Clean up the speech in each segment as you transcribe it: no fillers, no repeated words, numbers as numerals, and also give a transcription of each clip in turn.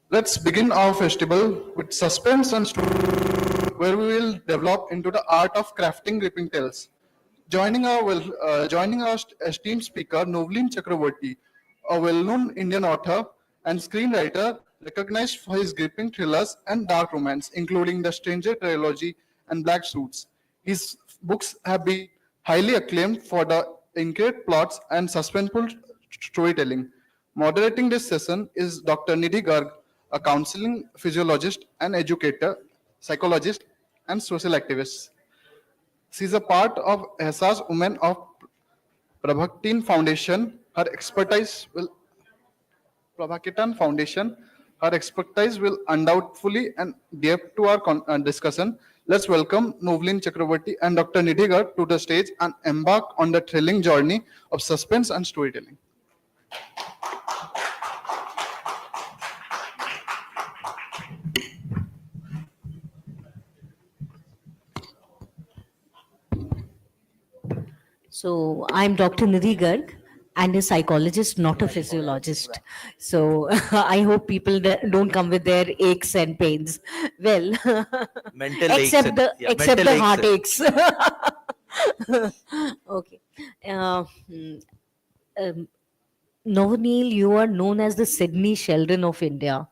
Let's begin our festival with suspense and where we will develop into the art of crafting gripping tales. Joining our esteemed speaker, Novlin Chakraborty, a well-known Indian author and screenwriter recognized for his gripping thrillers and dark romance, including the Stranger Trilogy and Black Suits. His books have been highly acclaimed for the intricate plots and suspenseful storytelling. Moderating this session is Dr. Nidhi Garg, a counseling physiologist and educator, psychologist, and social activist. She is a part of Hesas Women of Prabhaktin Foundation. Her expertise will Prabhakitan Foundation. Her expertise will undoubtedly and depth to our discussion. Let's welcome Novlin Chakraborty and Dr. Nidhi Garg to the stage and embark on the thrilling journey of suspense and storytelling. So I'm Dr. Nidhi Garg and a psychologist, not a physiologist. So I hope people don't come with their aches and pains. Well, Mental aches except and the yeah, except mental the aches. heartaches. Okay. Uh, hmm, um, Novaneel, you are known as the Sydney Sheldon of India.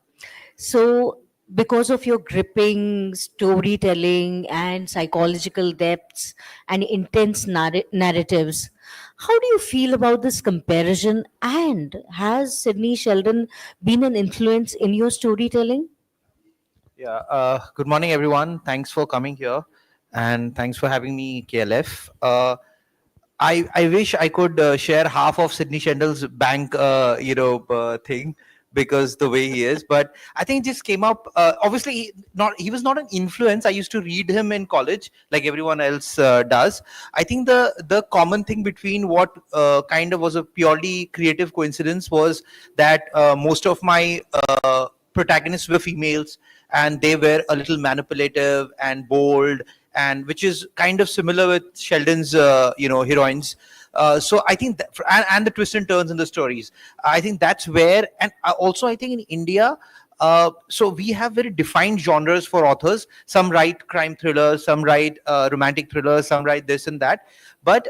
So, because of your gripping storytelling and psychological depths and intense narratives, how do you feel about this comparison? And has Sydney Sheldon been an influence in your storytelling? Yeah. Good morning, everyone. Thanks for coming here, and thanks for having me, KLF. I wish I could share half of Sydney Shendel's bank, thing because the way he is. But I think it just came up. Obviously, he was not an influence. I used to read him in college, like everyone else does. I think the common thing between what kind of was a purely creative coincidence was that most of my protagonists were females, and they were a little manipulative and bold, and which is kind of similar with Sheldon's heroines. So I think that, and the twists and turns in the stories, I think that's where. And also I think in India, so we have very defined genres for authors. Some write crime thrillers, some write romantic thrillers, some write this and that. But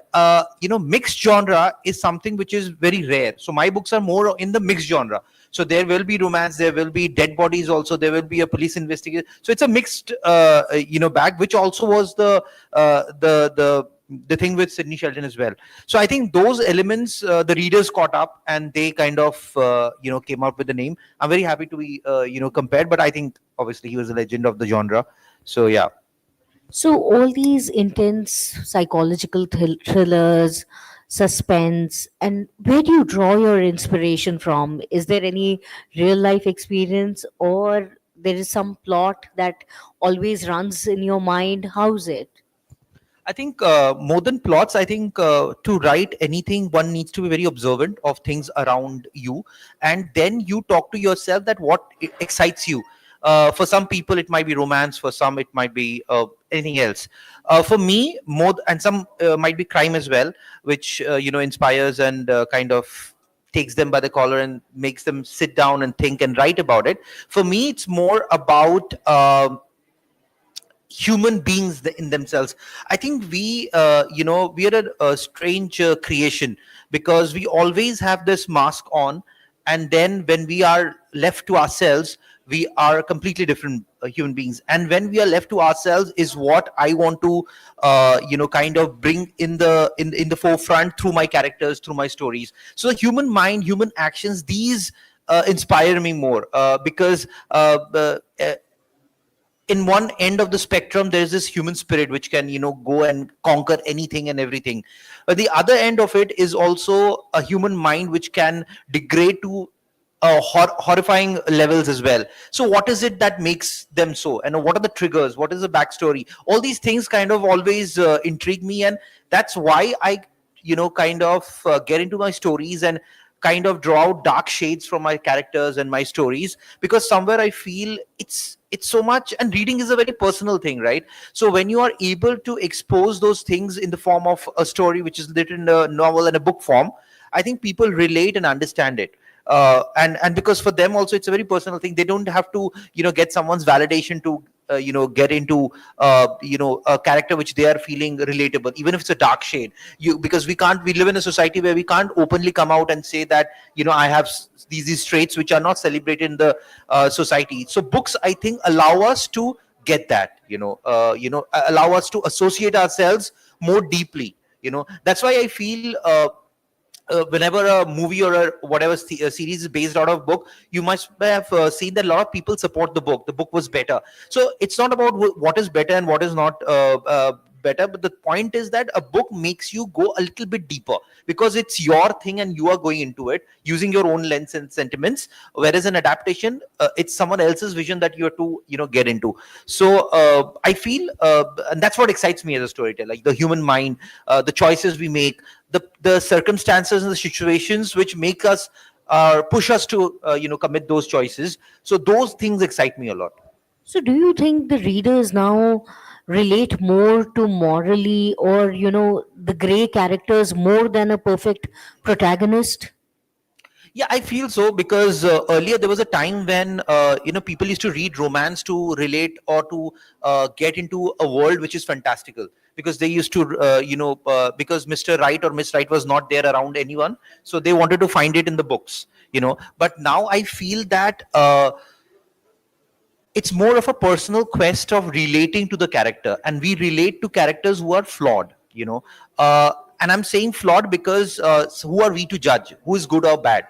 mixed genre is something which is very rare. So my books are more in the mixed genre. So there will be romance, there will be dead bodies, also there will be a police investigation. So it's a mixed bag, which also was the thing with Sydney Sheldon as well. So I think those elements, the readers caught up, and they kind of came out with the name. I'm very happy to be compared, but I think obviously he was a legend of the genre. So yeah. So, all these intense psychological thrillers, suspense, and where do you draw your inspiration from? Is there any real life experience, or there is some plot that always runs in your mind? How's it? I think more than plots, I think to write anything, one needs to be very observant of things around you, and then you talk to yourself that what excites you. For some people, it might be romance. For some, it might be anything else. For me, and some might be crime as well, which inspires and kind of takes them by the collar and makes them sit down and think and write about it. For me, it's more about human beings in themselves. I think we are a strange creation, because we always have this mask on, and then when we are left to ourselves, we are completely different human beings. And when we are left to ourselves is what I want to kind of bring in the forefront through my characters, through my stories. So the human mind, human actions, these inspire me more, because in one end of the spectrum there is this human spirit which can go and conquer anything and everything, but the other end of it is also a human mind which can degrade to horrifying levels as well. So what is it that makes them so, and what are the triggers, what is the backstory? All these things kind of always intrigue me, and that's why I kind of get into my stories and kind of draw out dark shades from my characters and my stories, because somewhere I feel it's so much, and reading is a very personal thing, right? So when you are able to expose those things in the form of a story which is written in a novel and a book form, I think people relate and understand it. And because for them also it's a very personal thing. They don't have to get someone's validation to get into a character which they are feeling relatable, even if it's a dark shade. Because we live in a society where we can't openly come out and say that I have these traits which are not celebrated in the society. So books, I think, allow us to get that, allow us to associate ourselves more deeply. That's why I feel whenever a movie or a whatever series is based out of book, you must have seen that a lot of people support the book was better. So it's not about what is better and what is not better, but the point is that a book makes you go a little bit deeper because it's your thing and you are going into it using your own lens and sentiments, whereas an adaptation, it's someone else's vision that you have to get into. So I feel and that's what excites me as a storyteller, like the human mind, the choices we make, the circumstances and the situations which make us push us to commit those choices. So those things excite me a lot. So, do you think the readers now relate more to morally or, the gray characters more than a perfect protagonist? Yeah, I feel so because earlier there was a time when people used to read romance to relate or to get into a world which is fantastical, because they used to because Mr. Right or Miss Right was not there around anyone, so they wanted to find it in the books. But now I feel that it's more of a personal quest of relating to the character, and we relate to characters who are flawed. And I'm saying flawed because so who are we to judge who is good or bad?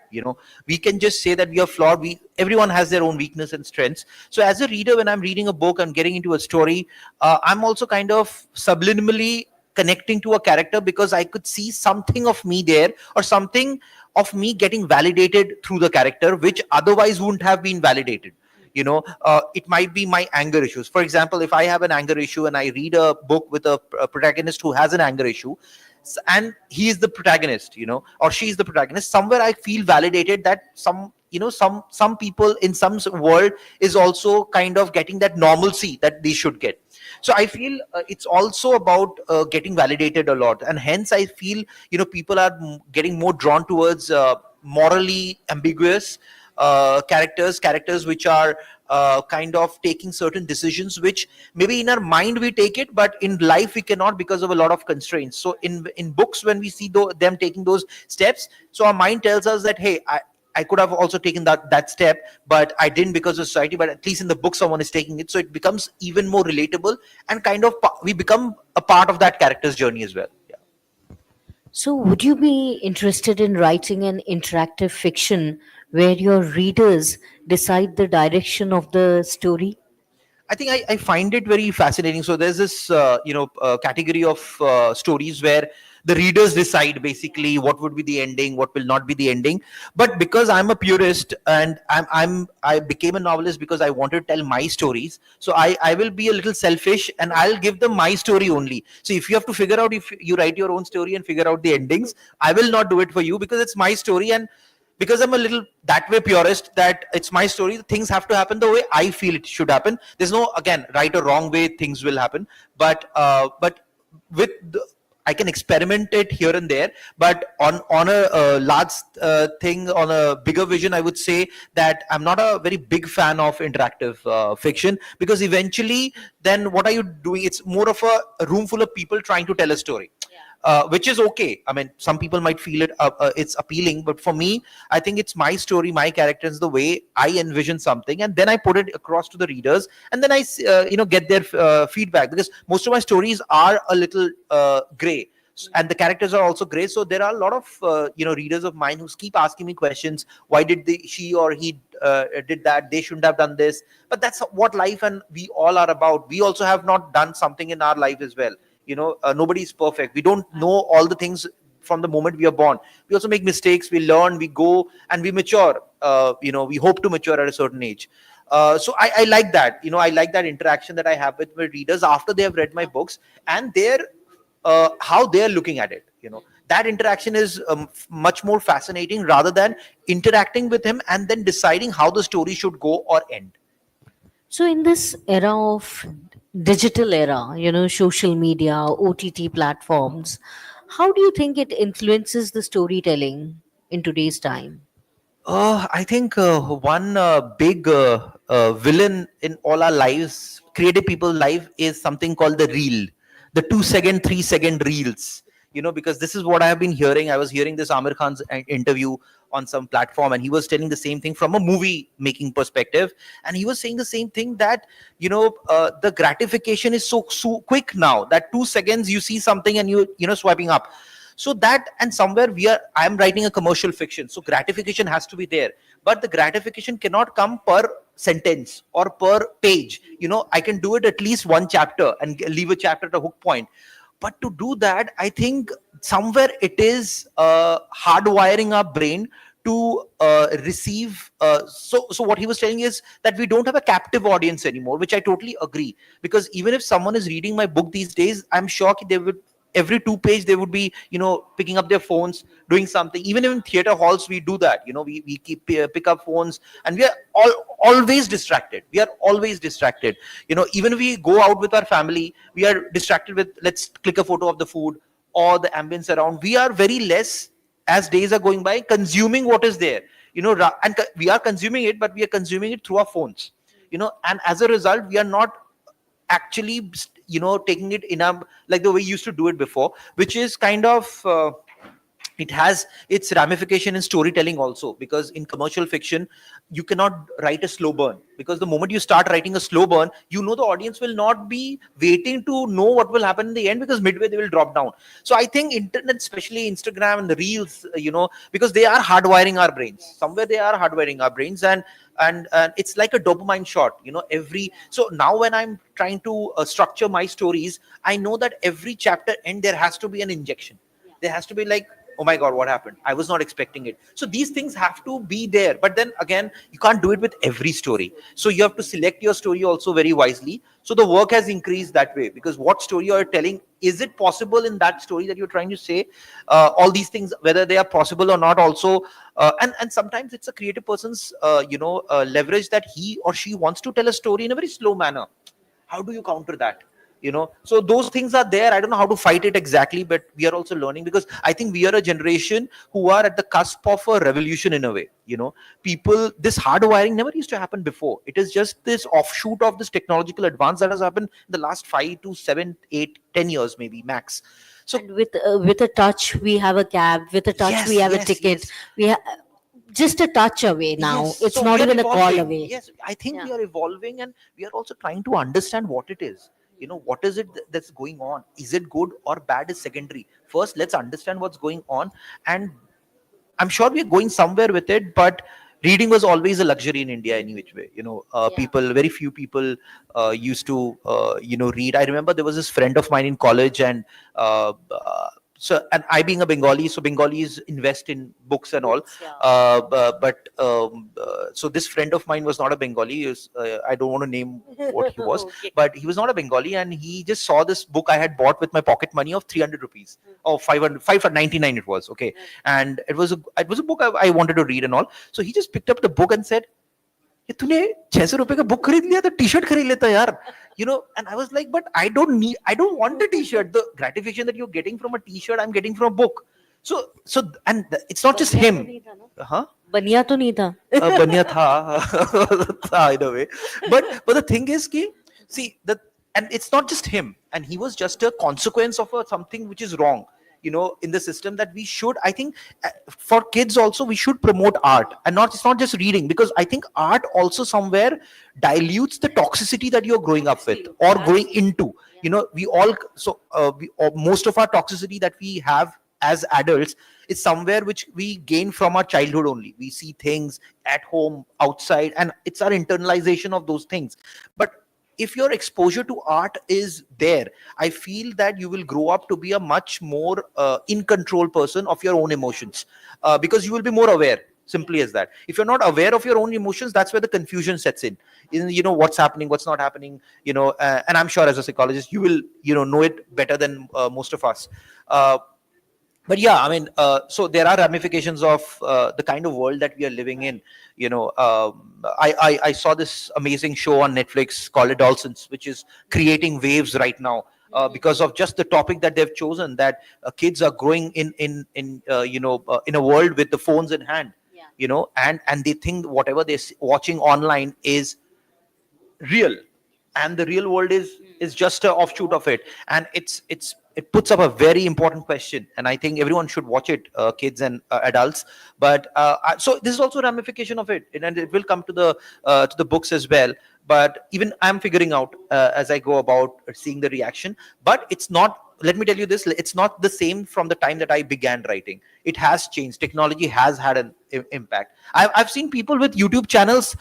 We can just say that we are flawed. Everyone has their own weakness and strengths. So as a reader, when I'm reading a book, I'm getting into a story, I'm also kind of subliminally connecting to a character because I could see something of me there, or something of me getting validated through the character which otherwise wouldn't have been validated. It might be my anger issues. For example, if I have an anger issue and I read a book with a protagonist who has an anger issue, and he is the protagonist, or she is the protagonist, somewhere I feel validated that some people in some world is also kind of getting that normalcy that they should get. So I feel it's also about getting validated a lot, and hence I feel people are getting more drawn towards morally ambiguous characters which are kind of taking certain decisions which maybe in our mind we take it, but in life we cannot because of a lot of constraints. So in books, when we see them taking those steps, so our mind tells us that, hey, I could have also taken that step, but I didn't because of society. But at least in the book, someone is taking it, so it becomes even more relatable, and kind of we become a part of that character's journey as well. Yeah. So, would you be interested in writing an interactive fiction where your readers decide the direction of the story? I think I find it very fascinating. So there's this category of stories where the readers decide basically what would be the ending, what will not be the ending. But because I'm a purist and I became a novelist because I wanted to tell my stories. So I will be a little selfish and I'll give them my story only. So if you have to figure out, if you write your own story and figure out the endings, I will not do it for you because it's my story. And because I'm a little that way purist, that it's my story, things have to happen the way I feel it should happen. There's no, again, right or wrong way things will happen. But with I can experiment it here and there, but on a large thing, on a bigger vision, I would say that I'm not a very big fan of interactive fiction, because eventually, then what are you doing? It's more of a room full of people trying to tell a story, which is okay. I mean, some people might feel it's appealing, but for me, I think it's my story, my characters, the way I envision something, and then I put it across to the readers, and then I get their feedback, because most of my stories are a little gray. And the characters are also gray, so there are a lot of readers of mine who keep asking me questions. Why did she or he did that? They shouldn't have done this. But that's what life and we all are about. We also have not done something in our life as well. Nobody is perfect. We don't know all the things from the moment we are born. We also make mistakes, we learn, we go, and we mature. We hope to mature at a certain age. So I like that. I like that interaction that I have with my readers after they have read my books, and their how they're looking at it. That interaction is much more fascinating, rather than interacting with him and then deciding how the story should go or end. So, in this era of digital era, social media, OTT platforms, how do you think it influences the storytelling in today's time? I think one big villain in all our lives, creative people's life, is something called the reel, the 2 second, 3 second reels. Because this is what I have been hearing. I was hearing this Amir Khan's interview on some platform, and he was telling the same thing from a movie making perspective. And he was saying the same thing that, the gratification is so quick now that 2 seconds you see something and swiping up. So that, and somewhere I'm writing a commercial fiction, so gratification has to be there, but the gratification cannot come per sentence or per page. I can do it at least one chapter and leave a chapter at a hook point. But to do that, I think somewhere it is hardwiring our brain to receive. So what he was telling is that we don't have a captive audience anymore, which I totally agree. Because even if someone is reading my book these days, I'm sure they would, every two page they would be picking up their phones, doing something. Even in theater halls we do that. We keep pick up phones, and we are always distracted. We are always distracted. Even if we go out with our family, we are distracted with, let's click a photo of the food or the ambience around. We are very less, as days are going by, consuming what is there. And we are consuming it, but we are consuming it through our phones. And as a result, we are not actually taking it in a, like the way we used to do it before, which is kind of it has its ramification in storytelling also. Because in commercial fiction, you cannot write a slow burn, because the moment you start writing a slow burn, the audience will not be waiting to know what will happen in the end, because midway they will drop down. So I think internet, especially Instagram and the reels, because they are hardwiring our brains. Somewhere they are hardwiring our brains, and it's like a dopamine shot. Every, so now when I'm trying to structure my stories, I know that every chapter end there has to be an injection. There has to be like, oh my god, what happened, I was not expecting it. So these things have to be there. But then again, you can't do it with every story, so you have to select your story also very wisely. So the work has increased that way, because what story you are telling, is it possible in that story that you're trying to say? All these things, whether they are possible or not also. And sometimes it's a creative person's leverage, that he or she wants to tell a story in a very slow manner. How do you counter that? So those things are there. I don't know how to fight it exactly, but we are also learning, because I think we are a generation who are at the cusp of a revolution in a way. People, this hardwiring never used to happen before. It is just this offshoot of this technological advance that has happened in the last 5 to 7, 8, 10 years maybe max. So And with a touch we have a cab, with a touch we yes, have a yes, ticket. yes. We just a touch away now. Yes, It's so not we are even a call evolving. away. Yes, I think Yeah. we are evolving, and we are also trying to understand what it is. What is it that's going on? Is it good or bad is secondary. First, let's understand what's going on, and I'm sure we're going somewhere with it. But reading was always a luxury in India, any which way. Yeah. People, very few people used to, read. I remember there was this friend of mine in college, and and I being a Bengali, so Bengalis invest in books and all. Books, yeah. So this friend of mine was not a Bengali. I don't want to name what he was, Okay. but he was not a Bengali, and he just saw this book I had bought with my pocket money of 300 rupees. Oh, 500, 599 it was. Okay. And it was a book I wanted to read and all. So he just picked up the book and said, ये तूने 600 रुपए का book खरीद लिया तो T shirt खरीद लेता यार. And I was like, but I don't want a t-shirt. The gratification that you're getting from a t-shirt, I'm getting from a book. So and it's not just बनिया तो him. नहीं था ना? Huh? बनिया तो नहीं था. बनिया था in a way. But the thing is कि, see, and it's not just him, and he was just a consequence of something which is wrong, in the system. That we should, I think, for kids also, we should promote art, and not, it's not just reading, because I think art also somewhere dilutes the toxicity that you're growing up with or going into. We all, so most of our toxicity that we have as adults is somewhere which we gain from our childhood only. We see things at home, outside, and it's our internalization of those things. But if your exposure to art is there, I feel that you will grow up to be a much more in control person of your own emotions, because you will be more aware. Simply as that. If you're not aware of your own emotions, that's where the confusion sets in what's happening, what's not happening. And I'm sure as a psychologist you will know it better than most of us. But yeah, I mean, so there are ramifications of the kind of world that we are living in. I saw this amazing show on Netflix called Adolescence, which is creating waves right now, because of just the topic that they've chosen, that kids are growing in a world with the phones in hand. and they think whatever they're watching online is real, and the real world is just a offshoot of it. And it puts up a very important question, and I think everyone should watch it, kids and adults. But so this is also a ramification of it, and it will come to the books as well. But even I'm figuring out as I go about seeing the reaction. But it's not, let me tell you this, it's not the same from the time that I began writing. It has changed. Technology has had an impact. I've seen people with YouTube channels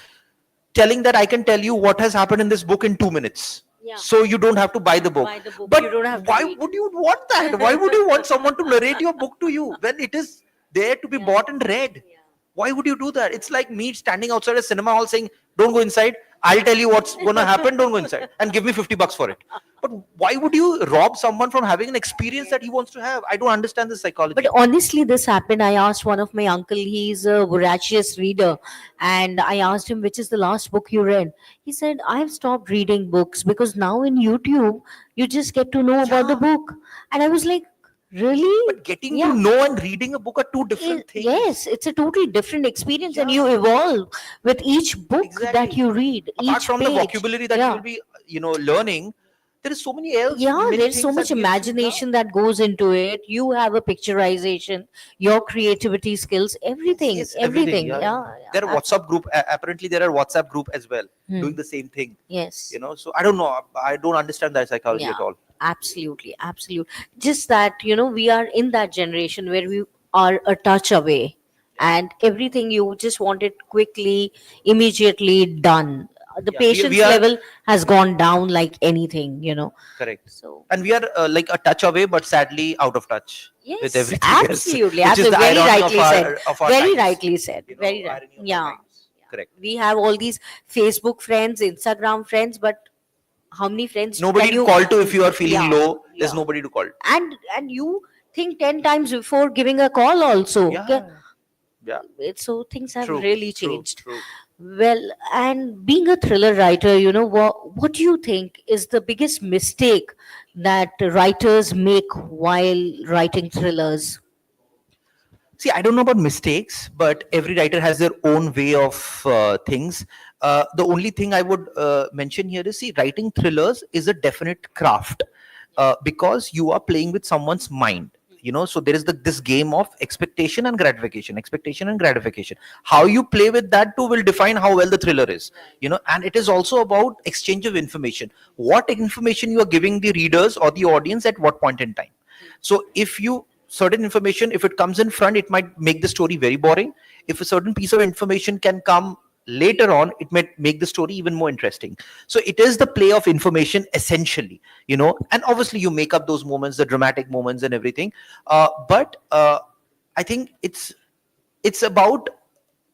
telling that I can tell you what has happened in this book in 2 minutes. Yeah. So you don't have to buy the book. Buy the book. But You don't have to why read. would you want that? Why would you want someone to narrate your book to you when it is there to be Yeah. bought and read? Yeah. Why would you do that? It's like me standing outside a cinema hall saying, "Don't go inside. I'll tell you what's going to happen. Don't go inside and give me $50 for it." But why would you rob someone from having an experience that he wants to have? I don't understand the psychology. But honestly, this happened. I asked one of my uncle, he's a voracious reader, and I asked him, which is the last book you read? He said, I've stopped reading books because now in YouTube, you just get to know about the Yeah. book. And I was like, really? But getting Yeah. to know and reading a book are two different things. Yes, it's a totally different experience, and Yeah. you evolve with each book that Exactly. you read. Apart Each from the page. vocabulary that you Yeah. will be learning, there is so many else Yeah, many there's so things much that we have seen. imagination that goes into it. You have a picturization, your creativity skills, everything, Yes, everything. everything. Yeah, Yeah, there are WhatsApp group, apparently there are WhatsApp group as well Hmm. doing the same thing. Yes. So I don't know, I don't understand that psychology Yeah, at all. absolutely, absolutely. Just that, we are in that generation where we are a touch away, and everything you just want it quickly, immediately done. The Yeah, we, patience we are level has gone down like anything. correct. So, And we are like a touch away, but sadly out of touch with yes, everything else, absolutely, which is absolutely. the Very irony rightly said. of our Very times. rightly said. Very right. Irony of our Yeah. times. Correct. We have all these Facebook friends, Instagram friends, but how many friends Nobody can to you? call to if you are feeling Yeah, low. There's yeah. nobody to call. And you think 10 times before giving a call also. Okay? Yeah, yeah. So things have True, really true, changed. true. Well, and being a thriller writer, what do you think is the biggest mistake that writers make while writing thrillers? See, I don't know about mistakes, but every writer has their own way of things. The only thing I would mention here is, see, writing thrillers is a definite craft, because you are playing with someone's mind. So there is this game of expectation and gratification, expectation and gratification. How you play with that too will define how well the thriller is. And it is also about exchange of information. What information you are giving the readers or the audience at what point in time. So if you certain information, if it comes in front, it might make the story very boring. If a certain piece of information can come later on, it might make the story even more interesting. So it is the play of information essentially, and obviously you make up those moments, the dramatic moments and everything. But I think it's about,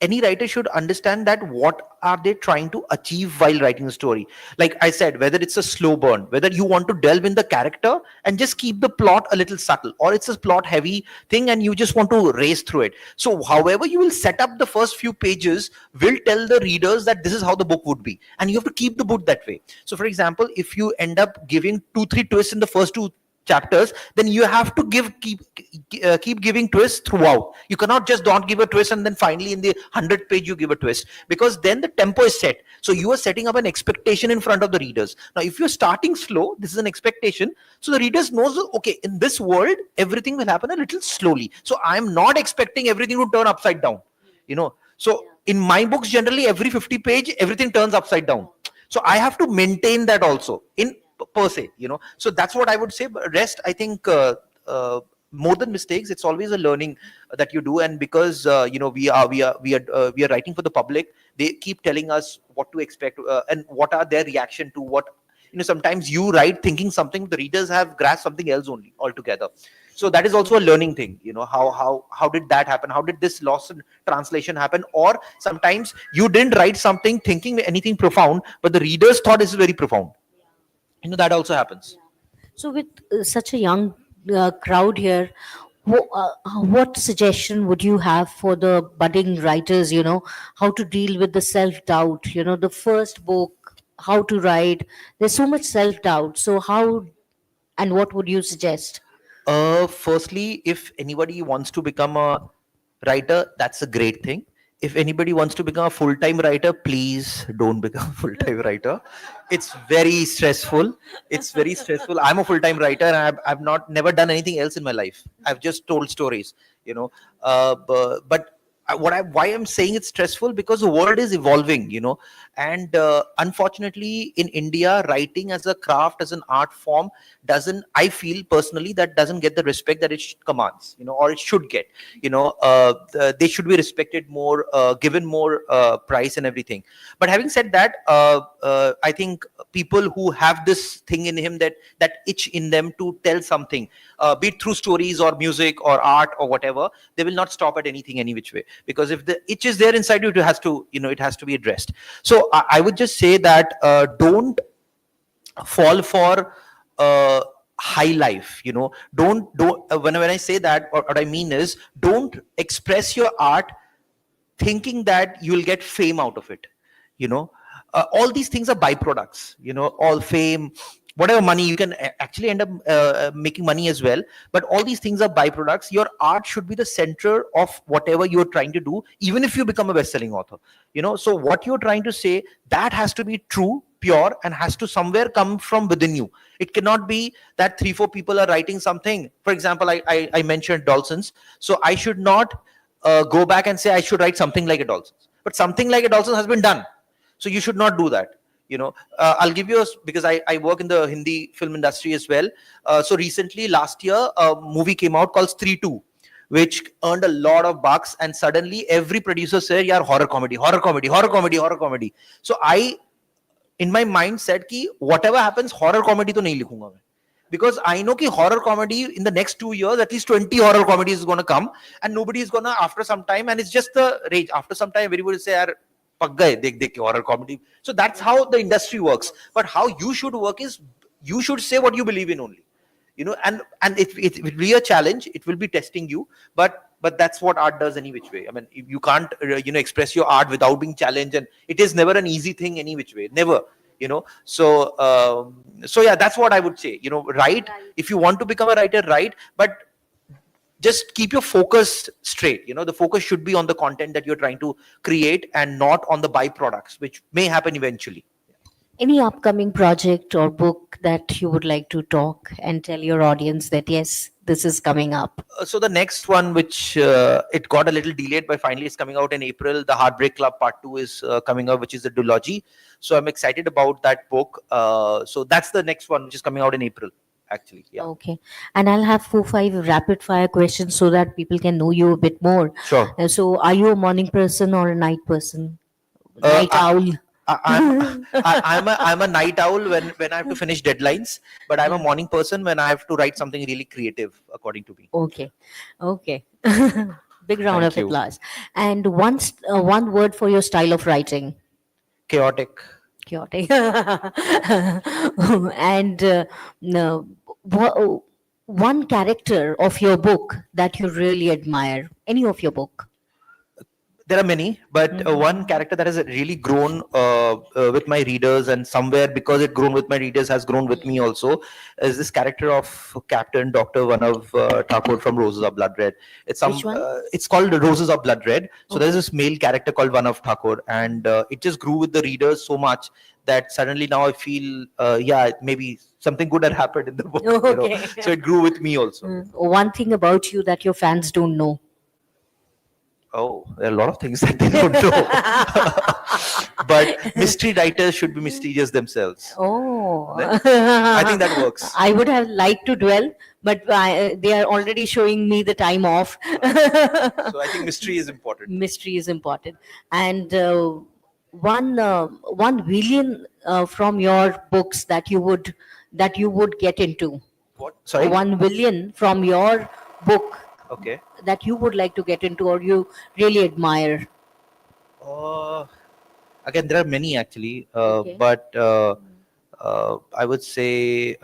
any writer should understand that what are they trying to achieve while writing a story. Like I said, whether it's a slow burn, whether you want to delve in the character and just keep the plot a little subtle, or it's a plot heavy thing and you just want to race through it. So however you will set up the first few pages will tell the readers that this is how the book would be, and you have to keep the book that way. So for example, if you end up giving 2 3 twists in the first two chapters, then you have to keep giving twists throughout. You cannot just don't give a twist and then finally in the 100th page you give a twist, because then the tempo is set. So you are setting up an expectation in front of the readers. Now if you're starting slow, this is an expectation, so the readers knows, okay, in this world everything will happen a little slowly, so I'm not expecting everything to turn upside down. So in my books, generally every 50 page everything turns upside down, so I have to maintain that also in per se. So that's what I would say. But rest, I think, more than mistakes, it's always a learning that you do. And because we are writing for the public, they keep telling us what to expect, and what are their reaction to what. Sometimes you write thinking something, the readers have grasped something else only altogether. So that is also a learning thing. How did that happen? How did this loss in translation happen? Or sometimes you didn't write something thinking anything profound, but the readers thought this is very profound. That also happens. So, with such a young crowd here, what suggestion would you have for the budding writers? How to deal with the self doubt. The first book, how to write. There's so much self doubt. So, how and what would you suggest? Firstly, if anybody wants to become a writer, that's a great thing. if anybody wants to become a full-time writer, please don't become a full-time writer. It's very stressful. It's very stressful. I'm a full-time writer, and I've not never done anything else in my life. I've just told stories, you know. But why I'm saying it's stressful, because the world is evolving, and unfortunately in India, writing as a craft, as an art form, doesn't, I feel personally, that doesn't get the respect that it commands, or it should get. They should be respected more, given more price and everything. But having said that, I think people who have this thing in him, that itch in them to tell something, be it through stories or music or art or whatever, they will not stop at anything, any which way, because if the itch is there inside you, it has to be addressed. So I would just say that, don't fall for high life, don't when I say that, what I mean is, don't express your art thinking that you'll get fame out of it. you know all these things are byproducts, all fame, whatever money you can actually end up making money as well, but all these things are byproducts. Your art should be the center of whatever you're trying to do, even if you become a best-selling author. So what you're trying to say, that has to be true, pure, and has to somewhere come from within you. It cannot be that 3-4 people are writing something. For example, I mentioned Dawson's, so I should not go back and say I should write something like a Dawson's, but something like a Dawson's has been done, so you should not do that. I'll give you because I work in the Hindi film industry as well. So recently, last year, a movie came out called Stree 2, which earned a lot of bucks, and suddenly every producer said, "Yeah, horror comedy, horror comedy, horror comedy, horror comedy." So I, in my mind, said कि whatever happens, horror comedy तो नहीं लिखूंगा मैं, because I know कि horror comedy in the next 2 years, at least 20 horror comedies is going to come, and nobody is going to, after some time, and it's just the rage. After some time, everybody will say, "यार पक गए देख देख के horror comedy." So that's how the industry works. But how you should work is, you should say what you believe in only. And it will be a challenge. It will be testing you, but that's what art does any which way. I mean, you can't express your art without being challenged, and it is never an easy thing any which way, never. So yeah, that's what I would say. Write. If you want to become a writer, write, but just keep your focus straight. The focus should be on the content that you're trying to create, and not on the byproducts, which may happen eventually. Any upcoming project or book that you would like to talk and tell your audience that yes, this is coming up? So the next one, which it got a little delayed, but finally it's coming out in April. The Heartbreak Club Part 2 is coming out, which is a duology. So I'm excited about that book. So that's the next one, which is coming out in April, actually. Yeah. Okay. And I'll have 4-5 rapid fire questions so that people can know you a bit more. Sure. So are you a morning person or a night person? Night owl? I'm a night owl when I have to finish deadlines, but I'm a morning person when I have to write something really creative, according to me. Okay. Big round Thank of you. applause. And one word for your style of writing. Chaotic. Chaotic. And no, one character of your book that you really admire. Any of your book. There are many, but one character that has really grown with my readers, and somewhere because it grown with my readers has grown with me also, is this character of Captain Dr. Vanav Thakur from Roses of Blood Red. It's Which one? It's called Roses of Blood Red. So there's this male character called Vanav Thakur, and it just grew with the readers so much that suddenly now I feel, maybe something good had happened in the book. Okay. So it grew with me also. One thing about you that your fans don't know. Oh, there are a lot of things that they don't know. But mystery writers should be mysterious themselves. Oh. I think that works. I would have liked to dwell, but they are already showing me the time off. So I think mystery is important. Mystery is important. And one villain from your books that you would get into. What? Sorry? One villain from your book Okay. that you would like to get into or you really admire. Again, there are many actually, Okay. but I would say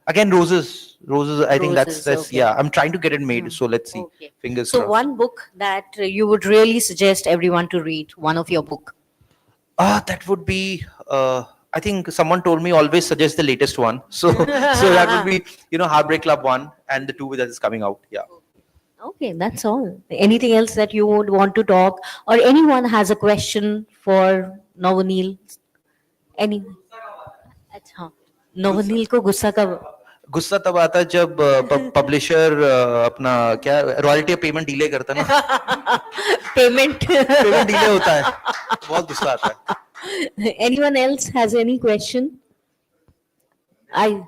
again roses. I think that's Roses, okay. yeah. I'm trying to get it made, so let's see. Okay. Fingers So crossed. one book that you would really suggest everyone to read, one of your book. That would be. I think someone told me always suggest the latest one. So that would be Heartbreak Club 1 and the 2 that is coming out. Yeah. Okay, that's all. Anything else that you would want to talk, or anyone has a question for Navneil? Any? अच्छा, नवनील को गुस्सा कब? गुस्सा तब आता है जब publisher अपना क्या रॉयल्टी पेमेंट डिले करता है ना Payment. पेमेंट डिले होता है बहुत गुस्सा आता है Anyone else has any question? I.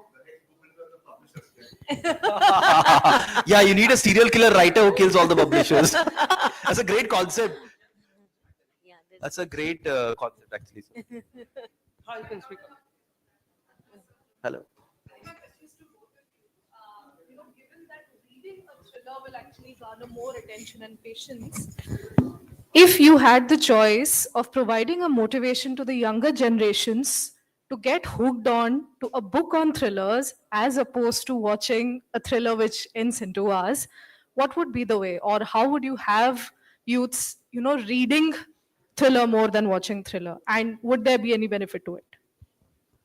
yeah, you need a serial killer writer who kills all the publishers. That's a great concept. That's a great concept, actually. Hi, you can speak. Hello. Given that reading a thriller will actually garner more attention and patience, if you had the choice of providing a motivation to the younger generations to get hooked on to a book on thrillers as opposed to watching a thriller which ends in 2 hours, what would be the way, or how would you have youths, reading thriller more than watching thriller, and would there be any benefit to it?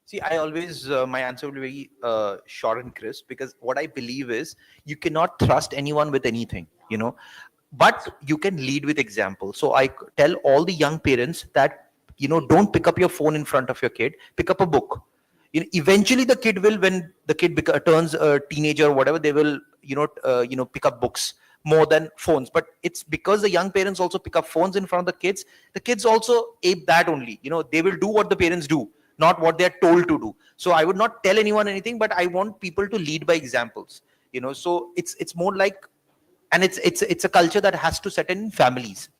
See, I always, my answer will be very short and crisp because what I believe is you cannot trust anyone with anything, but you can lead with example. So I tell all the young parents that, don't pick up your phone in front of your kid, pick up a book. Eventually the kid will, when the kid turns a teenager or whatever, they will, pick up books more than phones. But it's because the young parents also pick up phones in front of the kids also ape that only, they will do what the parents do, not what they're told to do. So I would not tell anyone anything, but I want people to lead by examples. So it's more like, and it's a culture that has to set in families.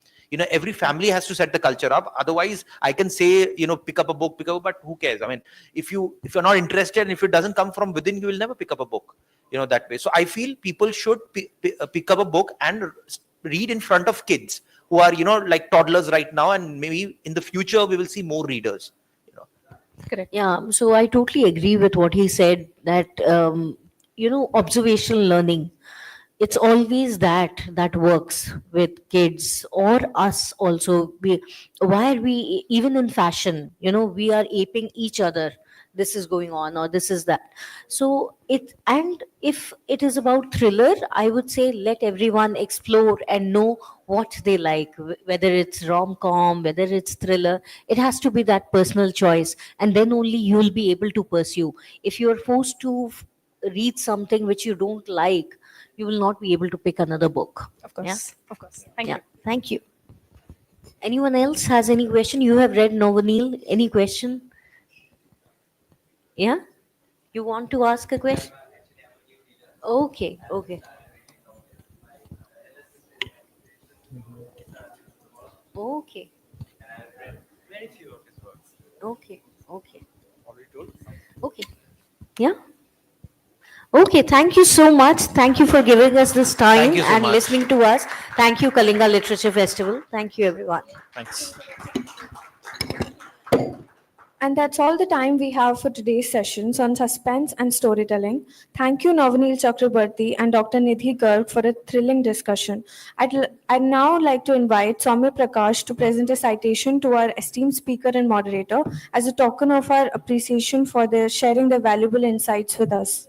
Every family has to set the culture up. Otherwise, I can say, pick up a book, but who cares? I mean, if you're not interested and if it doesn't come from within, you will never pick up a book. That way. So I feel people should pick up a book and read in front of kids who are, like toddlers right now, and maybe in the future we will see more readers. Correct. Yeah, so I totally agree with what he said that, observational learning, it's always that works with kids or us also. Why are we, even in fashion, we are aping each other. This is going on or this is that. So and if it is about thriller, I would say let everyone explore and know what they like, whether it's rom-com, whether it's thriller. It has to be that personal choice, and then only you will be able to pursue. If you are forced to read something which you don't like, you will not be able to pick another book. Of course. Of course. Thank Yeah, you. thank you. Anyone else has any question? You have read Novanil. Any question? Yeah? You want to ask a question? Okay, okay. Okay. Okay, okay. Okay. Yeah? Okay, thank you so much. Thank you for giving us this time Thank you so and much. listening to us. Thank you, Kalinga Literature Festival. Thank you, everyone. Thanks. And that's all the time we have for today's sessions on suspense and storytelling. Thank you, Navneil Chakrabarti and Dr. Nidhi Garg, for a thrilling discussion. I'd now like to invite Soumya Prakash to present a citation to our esteemed speaker and moderator as a token of our appreciation for their sharing their valuable insights with us.